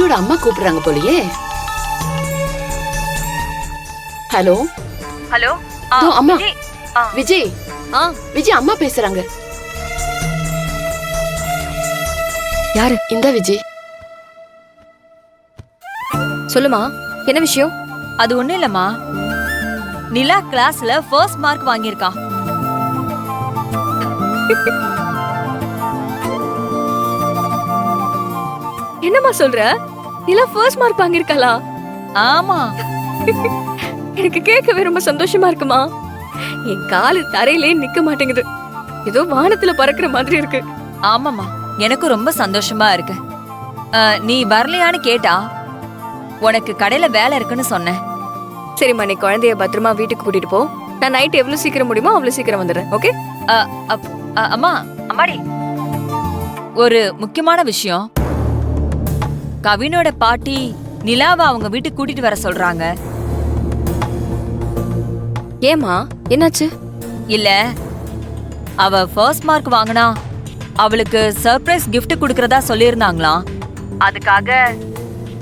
விஜயோட அம்மா கூப்பிடுறாங்க போலயே. ஹலோ ஹலோ அம்மா. விஜய் விஜய் அம்மா பேசுறாங்க. யாரு? இந்த விஜய். சொல்லுமா, என்ன விஷயம்? அது ஒண்ணு இல்லம்மா, நிலா கிளாஸ்ல ஃபர்ஸ்ட் மார்க் வாங்கியிருக்கா. என்னம்மா சொல்ற? நிலா ஃபர்ஸ்ட் மார்க் வாங்கியிருக்காளா? ஆமா. எனக்கு கேட்கவே ரொம்ப சந்தோஷமா இருக்குமா. என் காலு தரையிலே நிக்க மாட்டேங்குது. ஏதோ வானத்துல பறக்குற மாதிரி இருக்கு. ஆமாமா, எனக்கும் ரொம்ப சந்தோஷமா இருக்கு. நீ வரலையான்னு கேட்டா உனக்கு கடையில வேலை இருக்குன்னு சொன்னேன். சரிம்மா, நீ குழந்தைய பத்திரமா வீட்டுக்கு கூட்டிட்டு போ. நான் நைட் எவ்வளவு சீக்கிரம் முடியுமோ அவ்வளவு சீக்கிரம் வந்துடுறேன். ஓகே? அம்மா, அம்மாடி, ஒரு முக்கியமான விஷயம். கவினோட பாட்டி நிலாவை அவங்க வீட்டுக்கு கூட்டிட்டு வர சொல்றாங்க. ஏமா, என்னாச்சு? இல்ல, அவ ஃபர்ஸ்ட் மார்க் வாங்கினா அவளுக்கு சர்ப்ரைஸ் கிஃப்ட் கொடுக்கறதா சொல்லியிருந்தாங்களாம். அதுக்காக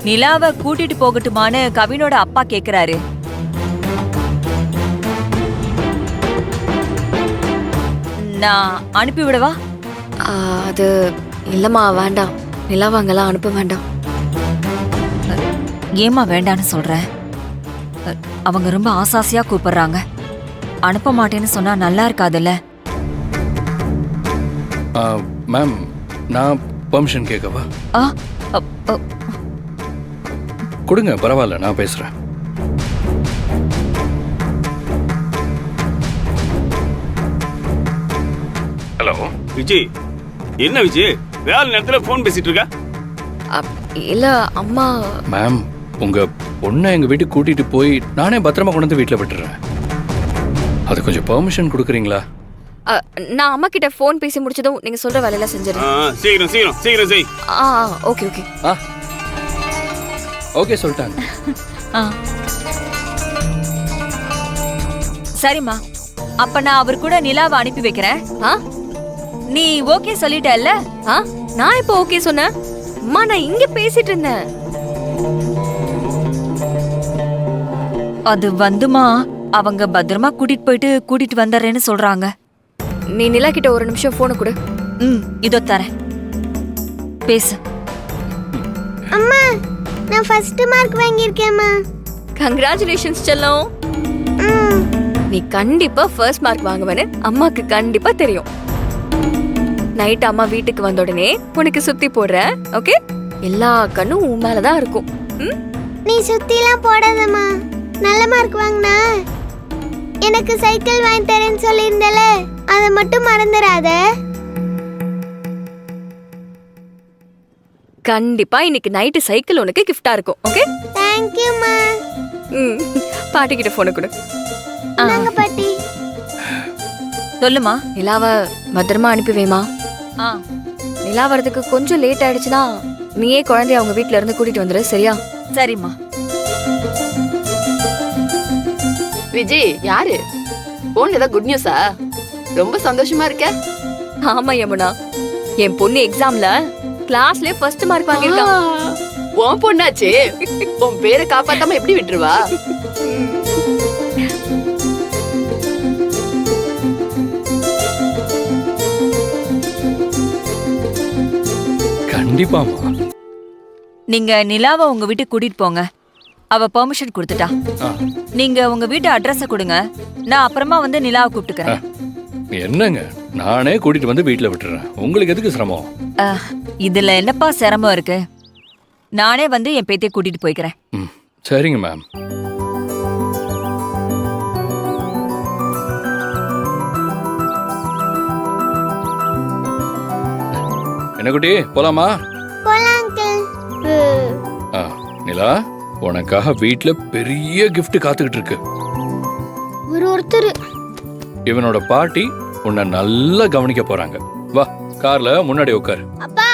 நிலாவை கூட்டிட்டு போகட்டுமான்னு கவினோட அப்பா கேக்குறாரு. நான் அனுப்பி விடவா? அது இல்லம்மா, வேண்டாம். நிலாவாங்கலாம் அனுப்ப வேண்டாம். ஏமா வேண்டான்னு சொல்ற? அவங்க ரொம்ப ஆசாசியா கூப்பிடுறாங்க. அனுப்ப மாட்டேன்னு சொன்னா நல்லா இருக்காதுல்ல. மேம், நான் பெர்மிஷன் கேட்கவா? கொடுங்க, பரவாயில்ல, நான் பேசுறேன். ஹலோ விஜய். என்ன விஜய், வேலை நேரத்துல போன் பேசிட்டு இருக்க? இல்ல அம்மா. மேம், உங்க பொண்ணை எங்க வீட்டுக்கு கூட்டிட்டு போய் நானே பத்திரமா கொண்டு வந்து வீட்டுல விட்டுறேன். அது கொஞ்சம் பெர்மிஷன் கொடுக்குறீங்களா? நான் அம்மா கிட்ட போன் பேசி முடிச்சதும் நீங்க சொல்ற வேலையெல்லாம் செஞ்சிருக்கேன். சீக்கிரம் சீக்கிரம் சீக்கிரம் செய். Okay okay. ஓகே சொல்லிட்டாங்க. சரிம்மா, அப்ப நான் அவர் கூட நிலாவை அனுப்பி வைக்கிறேன். நீ ஓகே சொல்லிட்டல்ல? நான் இப்போ ஓகே சொன்னேன். அம்மா, நான் இங்க பேசிட்டு இருந்தேன். அது வந்துமா, அவங்க பத்திரமா கூட்டிட்டு வந்துடுறேன்னு சொல்றாங்க. நீ நிலா கிட்ட ஒரு நிமிஷம் போனை கொடு. இதோ தரேன், பேசு. அம்மா, நான் ஃபர்ஸ்ட் மார்க் வாங்கியிருக்கேன்மா. கங்க்ராச்சுலேஷன்ஸ் செல்லம். நீ கண்டிப்பா ஃபர்ஸ்ட் மார்க் வாங்குவேன்னு அம்மாக்கு கண்டிப்பா தெரியும். நைட் அம்மா வீட்டுக்கு வந்த உடனே உனக்கு சுத்தி போடுறேன். ஓகே? எல்லா கண்ணும் உன் மேலதான் இருக்கும். நீ சுத்திலாம் போடாதம்மா. நல்ல மார்க் வாங்கினா எனக்கு சைக்கிள் வாங்கி தரேன்னு சொல்லியிருந்தல, அதை மட்டும் மறந்துடாத. கண்டிப்பா இன்னைக்கு நைட்டு சைக்கிள் உனக்கு கிஃப்டா இருக்கும். ஓகே? தேங்க் யூ மா. பாட்டி கிட்ட போனை கொடு. நாங்க பாட்டி. சொல்லுமா. நிலாவ பத்திரமா அனுப்பி வைமா. நிலா வரதுக்கு கொஞ்சம் லேட் ஆயிடுச்சுன்னா நீயே குழந்தைய அவங்க வீட்ல இருந்து கூட்டிட்டு வந்துரு. சரியா? சரிம்மா. விஜய், யாரு போன்ல ஏதாவது குட் நியூஸா? ரொம்ப சந்தோஷமா இருக்க? ஆமா யமுனா, என் பொண்ணு எக்ஸாம்ல கிளாஸ்ல ஃபர்ஸ்ட் மார்க் வாங்கிருக்கா. உன் பொண்ணாச்சே, உன் பேரை காப்பாத்தாம எப்படி விட்டுருவா? கண்டிப்பாமா. நீங்க நிலாவை உங்க வீட்டுக்கு கூட்டிட்டு போங்க. அவ பெர்மிஷன் கொடுத்துட்டா. நீங்க உங்க வீட்டு அட்ரஸ கொடுங்க, நான் அப்புறமா வந்து நிலாவை கூப்பிட்டுக்கிறேன். என்னங்க, நானே கூட்டிட்டு வந்து வீட்டுல விட்டுறேன். உங்களுக்கு எதுக்கு சிரமம்? இதுல என்னப்பா சிரமம் இருக்கு? நானே வந்து என் பேத்தியை கூட்டிட்டு போய்க்கிறேன். சரிங்க மேம். என்ன குட்டி, போலாமா? போலாம் அங்கிள். நிலா, உனக்காக வீட்ல பெரிய gift காத்துக்கிட்டு இருக்கு. ஒருத்தர் இவனோட பாட்டி உன்னை நல்லா கவனிக்க போறாங்க. வா, கார்ல முன்னாடி உட்காரு. அப்பா,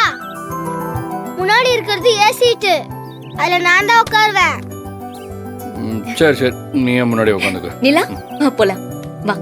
முன்னாடி இருக்கிறது ஏ சீட், அதுல நான் தான் உட்காருவேன். சரி சரி, நீ முன்னாடி உட்காந்துக்க. நிலா, போலாம் வா.